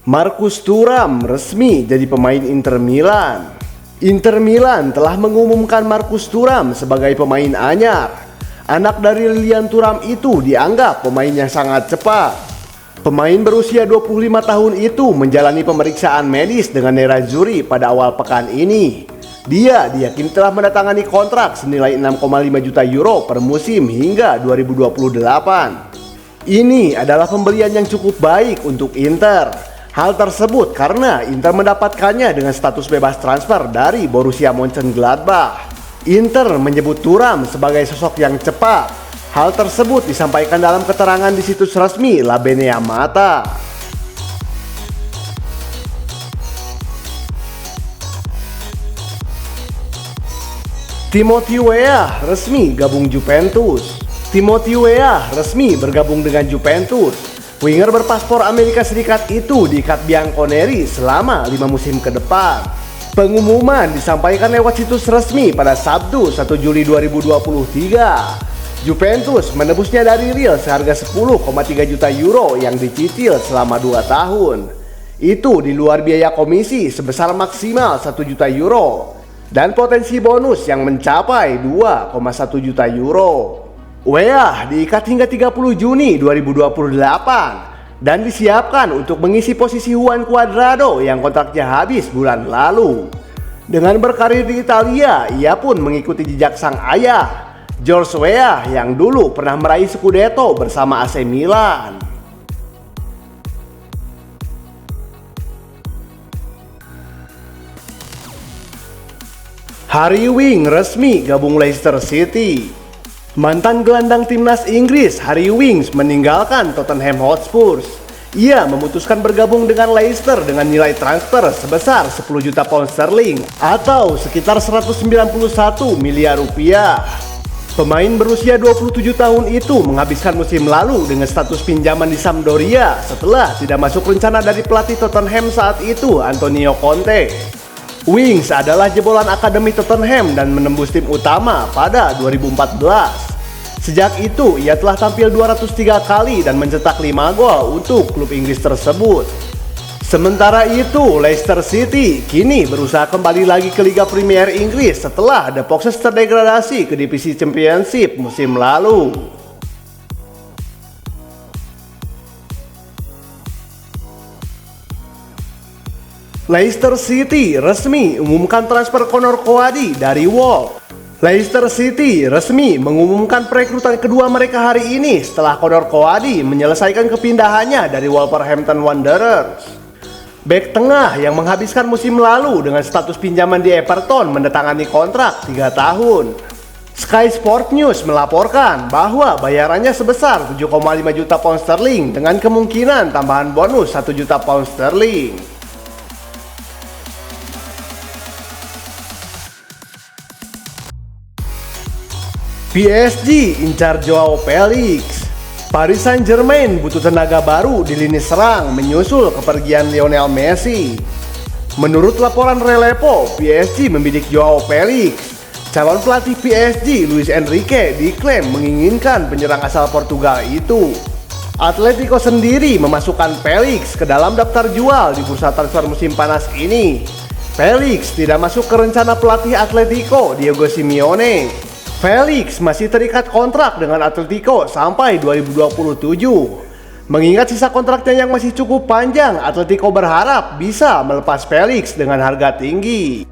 Marcus Thuram resmi jadi pemain Inter Milan. Inter Milan telah mengumumkan Marcus Thuram sebagai pemain anyar. Anak dari Lilian Thuram itu dianggap pemain yang sangat cepat. Pemain berusia 25 tahun itu menjalani pemeriksaan medis dengan Nerazzurri pada awal pekan ini. Dia diyakini telah mendatangani kontrak senilai 6,5 juta euro per musim hingga 2028. Ini adalah pembelian yang cukup baik untuk Inter. Hal tersebut karena Inter mendapatkannya dengan status bebas transfer dari Borussia Mönchengladbach. Inter menyebut Thuram sebagai sosok yang cepat. Hal tersebut disampaikan dalam keterangan di situs resmi La Beneamata. Timothy Weah resmi gabung Juventus. Timothy Weah resmi bergabung dengan Juventus. Winger berpaspor Amerika Serikat itu diikat bianconeri selama 5 musim ke depan. Pengumuman disampaikan lewat situs resmi pada Sabtu 1 Juli 2023. Juventus menebusnya dari Real seharga 10,3 juta euro yang dicicil selama 2 tahun. Itu di luar biaya komisi sebesar maksimal 1 juta euro dan potensi bonus yang mencapai 2,1 juta euro. Weah diikat hingga 30 Juni 2028 dan disiapkan untuk mengisi posisi Juan Cuadrado yang kontraknya habis bulan lalu. Dengan berkarir di Italia, ia pun mengikuti jejak sang ayah, George Weah, yang dulu pernah meraih Scudetto bersama AC Milan. Harry Winks resmi gabung Leicester City. Mantan gelandang timnas Inggris Harry Winks meninggalkan Tottenham Hotspur. Ia memutuskan bergabung dengan Leicester dengan nilai transfer sebesar 10 juta pound sterling atau sekitar 191 miliar rupiah. Pemain berusia 27 tahun itu menghabiskan musim lalu dengan status pinjaman di Sampdoria setelah tidak masuk rencana dari pelatih Tottenham saat itu, Antonio Conte. Winks adalah jebolan akademi Tottenham dan menembus tim utama pada 2014. Sejak itu, ia telah tampil 203 kali dan mencetak 5 gol untuk klub Inggris tersebut. Sementara itu, Leicester City kini berusaha kembali lagi ke Liga Premier Inggris setelah The Foxes terdegradasi ke divisi Championship musim lalu. Leicester City resmi umumkan transfer Conor Coady dari Wolves. Leicester City resmi mengumumkan perekrutan kedua mereka hari ini setelah Conor Coady menyelesaikan kepindahannya dari Wolverhampton Wanderers. Bek tengah yang menghabiskan musim lalu dengan status pinjaman di Everton mendatangani kontrak 3 tahun. Sky Sport News melaporkan bahwa bayarannya sebesar 7,5 juta pound sterling dengan kemungkinan tambahan bonus 1 juta pound sterling. PSG incar Joao Felix. Paris Saint-Germain butuh tenaga baru di lini serang menyusul kepergian Lionel Messi. Menurut laporan Relevo, PSG membidik Joao Felix. Calon pelatih PSG, Luis Enrique, diklaim menginginkan penyerang asal Portugal itu. Atletico sendiri memasukkan Felix ke dalam daftar jual di bursa transfer musim panas ini. Felix tidak masuk ke rencana pelatih Atletico, Diego Simeone. Felix masih terikat kontrak dengan Atletico sampai 2027. Mengingat sisa kontraknya yang masih cukup panjang, Atletico berharap bisa melepas Felix dengan harga tinggi.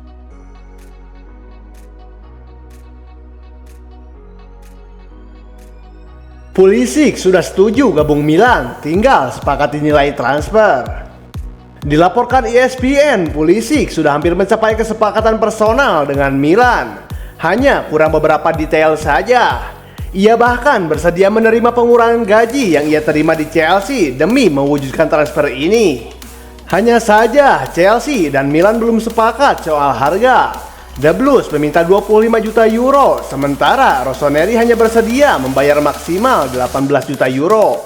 Pulisic sudah setuju gabung Milan, tinggal sepakati nilai transfer. Dilaporkan ESPN, Pulisic sudah hampir mencapai kesepakatan personal dengan Milan. Hanya kurang beberapa detail saja. Ia bahkan bersedia menerima pengurangan gaji yang ia terima di Chelsea demi mewujudkan transfer ini. Hanya saja Chelsea dan Milan belum sepakat soal harga. The Blues meminta 25 juta euro, sementara Rossoneri hanya bersedia membayar maksimal 18 juta euro.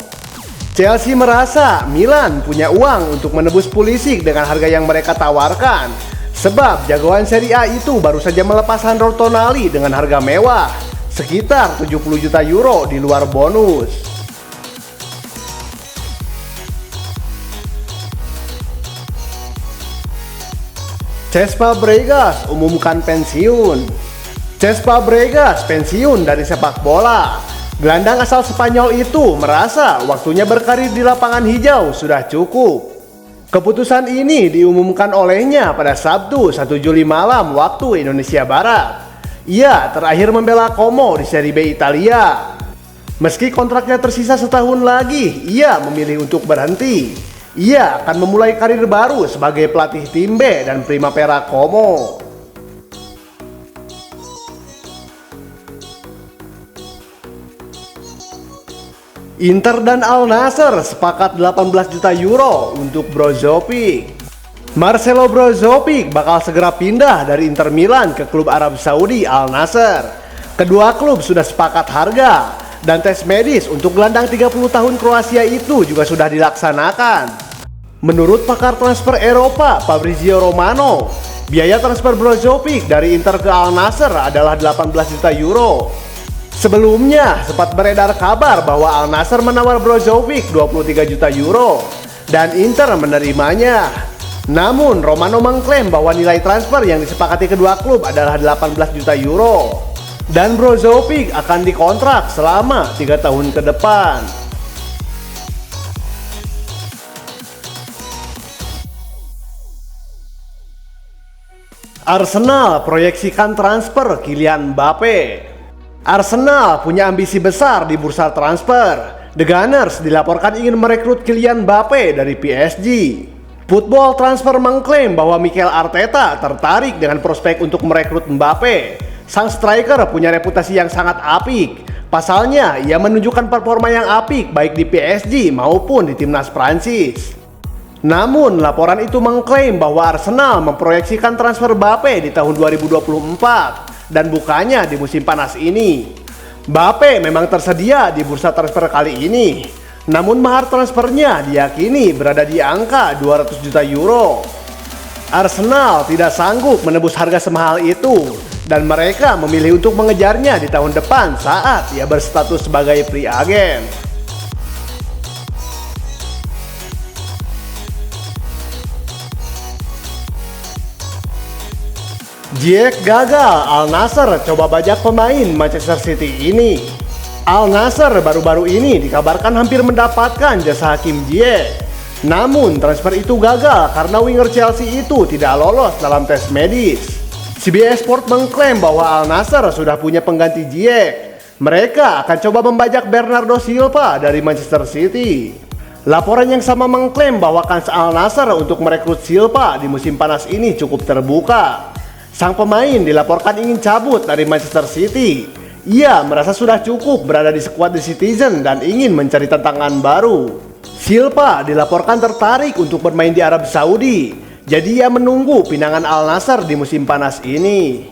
Chelsea merasa Milan punya uang untuk menebus Pulisic dengan harga yang mereka tawarkan. Sebab jagoan Serie A itu baru saja melepas Sandro Tonali dengan harga mewah, sekitar 70 juta euro di luar bonus. Cesc Fabregas umumkan pensiun. Cesc Fabregas pensiun dari sepak bola. Gelandang asal Spanyol itu merasa waktunya berkarir di lapangan hijau sudah cukup. Keputusan ini diumumkan olehnya pada Sabtu 1 Juli malam waktu Indonesia Barat. Ia terakhir membela Como di Serie B Italia. Meski kontraknya tersisa setahun lagi, ia memilih untuk berhenti. Ia akan memulai karir baru sebagai pelatih tim B dan Primavera Como. Inter dan Al Nassr sepakat 18 juta euro untuk Brozovic. Marcelo Brozovic bakal segera pindah dari Inter Milan ke klub Arab Saudi Al Nassr. Kedua klub sudah sepakat harga dan tes medis untuk gelandang 30 tahun Kroasia itu juga sudah dilaksanakan. Menurut pakar transfer Eropa Fabrizio Romano, biaya transfer Brozovic dari Inter ke Al Nassr adalah 18 juta euro. Sebelumnya sempat beredar kabar bahwa Al Nassr menawar Brozovic 23 juta euro dan Inter menerimanya. Namun Romano mengklaim bahwa nilai transfer yang disepakati kedua klub adalah 18 juta euro dan Brozovic akan dikontrak selama 3 tahun ke depan. Arsenal proyeksikan transfer Kylian Mbappe. Arsenal punya ambisi besar di bursa transfer. The Gunners dilaporkan ingin merekrut Kylian Mbappe dari PSG. Football Transfer mengklaim bahwa Mikel Arteta tertarik dengan prospek untuk merekrut Mbappe. Sang striker punya reputasi yang sangat apik. Pasalnya, ia menunjukkan performa yang apik baik di PSG maupun di timnas Prancis. Namun, laporan itu mengklaim bahwa Arsenal memproyeksikan transfer Mbappe di tahun 2024 dan bukannya di musim panas ini. Mbappe memang tersedia di bursa transfer kali ini. Namun mahar transfernya diyakini berada di angka 200 juta euro. Arsenal tidak sanggup menebus harga semahal itu dan mereka memilih untuk mengejarnya di tahun depan saat ia berstatus sebagai free agent. Ziyech gagal, Al Nassr coba bajak pemain Manchester City ini. Al Nassr baru-baru ini dikabarkan hampir mendapatkan jasa Hakim Ziyech. Namun transfer itu gagal karena winger Chelsea itu tidak lolos dalam tes medis. CBS Sport mengklaim bahwa Al Nassr sudah punya pengganti Ziyech. Mereka akan coba membajak Bernardo Silva dari Manchester City. Laporan yang sama mengklaim bahwa kans Al Nassr untuk merekrut Silva di musim panas ini cukup terbuka. Sang pemain dilaporkan ingin cabut dari Manchester City. Ia merasa sudah cukup berada di skuad The Citizen dan ingin mencari tantangan baru. Silva dilaporkan tertarik untuk bermain di Arab Saudi. Jadi ia menunggu pinangan Al Nassr di musim panas ini.